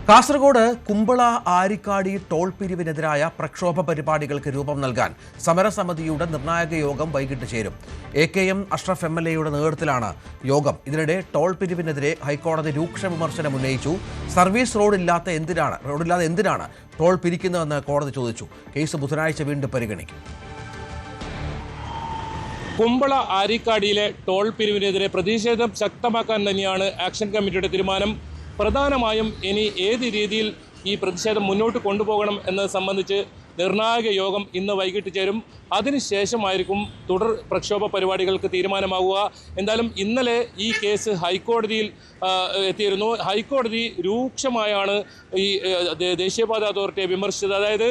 Kasaragod Kumbla Arikkady toll പിരിവിനെതിരായ പ്രക്ഷോഭ പരിപാടികൾക്ക് രൂപം നൽകാൻ സമരസമിതിയുടെ നിർണായക യോഗം വൈകിട്ട് ചേരും. AKM അഷ്റഫ് MLA-യുടെ നേതൃത്വത്തിലാണ് യോഗം. ഇതിനിടെ ടോൾ പിരിവിനെതിരെ ഹൈക്കോടതി രൂക്ഷ വിമർശനം ഉന്നയിച്ചു. സർവീസ് റോഡില്ലാതെ എന്തിനാണ് ടോൾ പിരിക്കുന്നതെന്ന് കോടതി ചോദിച്ചു. കേസ് ബുധനാഴ്ച വീണ്ടും പരിഗണിക്കും. കുമ്പള ആരിക്കാടിയിലെ ടോൾ പിരിവിനെതിരെ പ്രതിഷേധം ശക്തമാക്കാൻ തന്നെയാണ് ആക്ഷൻ കമ്മിറ്റിയുടെ തീരുമാനം. പ്രധാനമായും ഇനി ഏത് രീതിയിൽ ഈ പ്രതിഷേധം മുന്നോട്ട് കൊണ്ടുപോകണം എന്നത് സംബന്ധിച്ച് നിർണായക യോഗം ഇന്ന് വൈകിട്ട് ചേരും. അതിനുശേഷമായിരിക്കും തുടർ പ്രക്ഷോഭ പരിപാടികൾക്ക് തീരുമാനമാവുക. എന്തായാലും ഇന്നലെ ഈ കേസ് ഹൈക്കോടതിയിൽ എത്തിയിരുന്നു. ഹൈക്കോടതി രൂക്ഷമായാണ് ഈ ദേശീയപാത അതോറിറ്റിയെ വിമർശിച്ചത്. അതായത്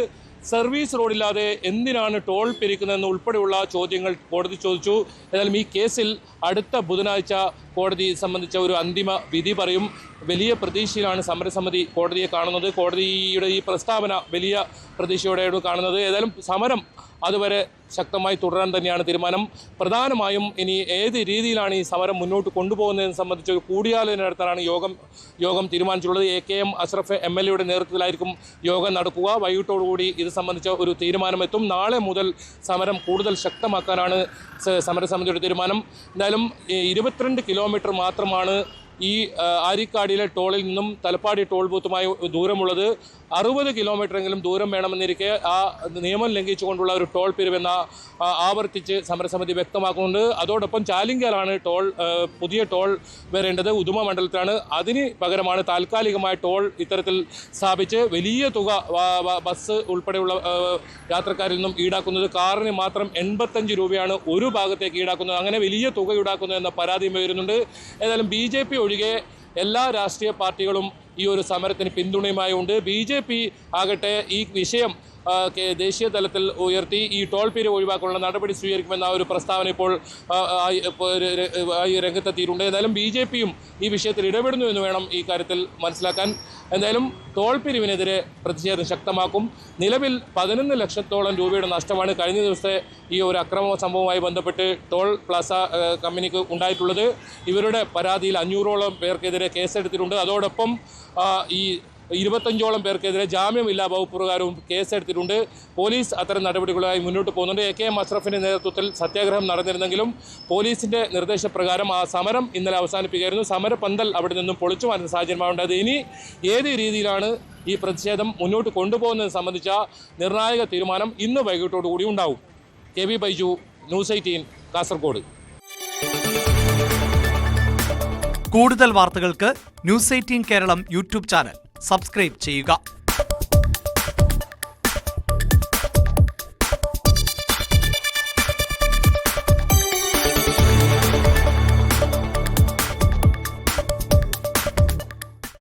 സർവീസ് റോഡില്ലാതെ എന്തിനാണ് ടോൾ പിരിക്കുന്നതെന്ന് ഉൾപ്പെടെയുള്ള ചോദ്യങ്ങൾ കോടതി ചോദിച്ചു. എന്നാലും ഈ കേസിൽ അടുത്ത ബുധനാഴ്ച കോടതി സംബന്ധിച്ച ഒരു അന്തിമ വിധി പറയും. വലിയ പ്രതീക്ഷയിലാണ് സമരസമിതി കോടതിയെ കാണുന്നത്. കോടതിയുടെ ഈ പ്രസ്താവന വലിയ പ്രതീക്ഷയോടെയാണ് കാണുന്നത്. ഏതായാലും സമരം അതുവരെ ശക്തമായി തുടരാൻ തന്നെയാണ് തീരുമാനം. പ്രധാനമായും ഇനി ഏത് രീതിയിലാണ് ഈ സമരം മുന്നോട്ട് കൊണ്ടുപോകുന്നതിനെ സംബന്ധിച്ച് കൂടിയാലോചന നടത്താനാണ് യോഗം തീരുമാനിച്ചിട്ടുള്ളത്. AKM അഷ്റഫ് MLA-യുടെ നേതൃത്വത്തിലായിരിക്കും യോഗം നടക്കുക. വൈകിട്ടോടുകൂടി ഇത് സംബന്ധിച്ച ഒരു തീരുമാനമെത്തും. നാളെ മുതൽ സമരം കൂടുതൽ ശക്തമാക്കാനാണ് സമരസമിതിയുടെ തീരുമാനം. എന്തായാലും 22 കിലോമീറ്റർ മാത്രമാണ് ഈ ആരിക്കാടിയിലെ ടോളിൽ നിന്നും തലപ്പാടി ടോൾ ബൂത്തുമായി ദൂരമുള്ളത്. 60 കിലോമീറ്ററെങ്കിലും ദൂരം വേണമെന്നിരിക്കെ ആ നിയമം ലംഘിച്ചുകൊണ്ടുള്ള ഒരു ടോൾ പിരിവെന്ന ആവർത്തിച്ച് സമരസമിതി വ്യക്തമാക്കുന്നുണ്ട്. അതോടൊപ്പം ചാലിങ്കലാണ് പുതിയ ടോൾ വരേണ്ടത്, ഉദുമ മണ്ഡലത്തിലാണ്. അതിന് പകരമാണ് താൽക്കാലികമായ ടോൾ ഇത്തരത്തിൽ സ്ഥാപിച്ച് വലിയ തുക ബസ് ഉൾപ്പെടെയുള്ള യാത്രക്കാരിൽ നിന്നും ഈടാക്കുന്നത്. കാറിന് മാത്രം 85 രൂപയാണ് ഒരു ഭാഗത്തേക്ക് ഈടാക്കുന്നത്. അങ്ങനെ വലിയ തുക ഈടാക്കുന്നു എന്ന പരാതിയും വരുന്നുണ്ട്. ഏതായാലും BJP ഒഴികെ എല്ലാ രാഷ്ട്രീയ പാർട്ടികളും ഈ ഒരു സമരത്തിന് പിന്തുണയുമായി ഉണ്ട്. BJP ആകട്ടെ ഈ വിഷയം ദേശീയ തലത്തിൽ ഉയർത്തി ഈ ടോൾ പിരിവ് ഒഴിവാക്കാനുള്ള നടപടി സ്വീകരിക്കുമെന്ന ഒരു പ്രസ്താവന ഇപ്പോൾ രംഗത്തെത്തിയിട്ടുണ്ട്. എന്തായാലും BJP-യും ഈ വിഷയത്തിൽ ഇടപെടുന്നു എന്ന് വേണം ഈ കാര്യത്തിൽ മനസ്സിലാക്കാൻ. എന്തായാലും ടോൾ പിരിവിനെതിരെ പ്രതിഷേധം ശക്തമാക്കും. നിലവിൽ 11 ലക്ഷത്തോളം രൂപയുടെ നഷ്ടമാണ് കഴിഞ്ഞ ദിവസത്തെ ഈ ഒരു അക്രമ സംഭവവുമായി ബന്ധപ്പെട്ട് ടോൾ പ്ലാസ കമ്പനിക്ക് ഉണ്ടായിട്ടുള്ളത്. ഇവരുടെ പരാതിയിൽ 500ഓളം പേർക്കെതിരെ കേസെടുത്തിട്ടുണ്ട്. അതോടൊപ്പം ഈ 25ഓളം പേർക്കെതിരെ ജാമ്യമില്ലാ വകുപ്പ് പ്രകാരവും കേസെടുത്തിട്ടുണ്ട്. പോലീസ് അത്തരം നടപടികളുമായി മുന്നോട്ട് പോകുന്നുണ്ട്. AKM അഷ്റഫിൻ്റെ നേതൃത്വത്തിൽ സത്യാഗ്രഹം നടന്നിരുന്നെങ്കിലും പോലീസിൻ്റെ നിർദ്ദേശപ്രകാരം ആ സമരം ഇന്നലെ അവസാനിപ്പിക്കുകയായിരുന്നു. സമരപന്തൽ അവിടെ നിന്നും പൊളിച്ചു മാറ്റുന്ന സാഹചര്യമാണുണ്ടായത്. ഇനി ഏത് രീതിയിലാണ് ഈ പ്രതിഷേധം മുന്നോട്ട് കൊണ്ടുപോകുന്നത് സംബന്ധിച്ച നിർണായക തീരുമാനം ഇന്ന് വൈകിട്ടോടുകൂടി ഉണ്ടാവും. KB Baiju, News 18, Kasaragod. കൂടുതൽ വാർത്തകൾക്ക് News 18 Keralam YouTube channel subscribe ചെയ്യുക.